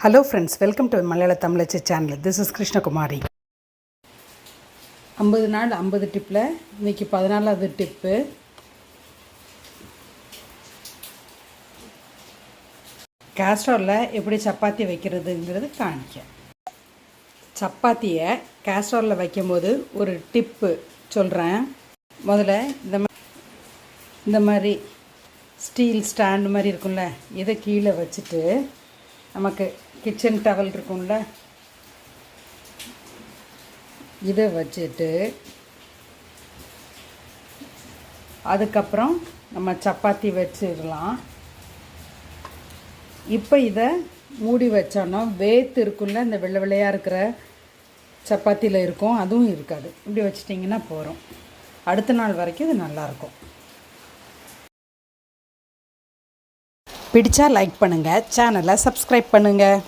Hello friends, welcome to Malayalam Tamil channel. This is Krishna Kumari. 50 நாள் 50 டிப்ல இன்னைக்கு 14வது tip. கேஸ்ட்ரோல்ல எப்படி சப்பாத்தி வைக்கிறதுங்கிறது காணிக்க. சப்பாத்தியை கேஸ்ட்ரோல்ல வைக்கும்போது ஒரு டிப் சொல்றேன். முதல்ல இந்த மாதிரி ஸ்டீல் ஸ்டாண்ட் மாதிரி இருக்கும்ல, இதை கீழே வச்சுட்டு நமக்கு கிச்சன் டவல் இருக்கும்ல, இதை வச்சுட்டு அதுக்கப்புறம் நம்ம சப்பாத்தி வச்சிடலாம். இப்போ இதை மூடி வச்சோன்னா வேத்து இருக்குல்ல, இந்த வெள்ளை வெள்ளையாக இருக்கிற சப்பாத்தியில் இருக்கும், அதுவும் இருக்காது. இப்படி வச்சிட்டிங்கன்னா போகிறோம். அடுத்த நாள் வரைக்கும் இது நல்லாயிருக்கும். பிடிச்சா லைக் பண்ணுங்கள், சேனலை சப்ஸ்கிரைப் பண்ணுங்கள்.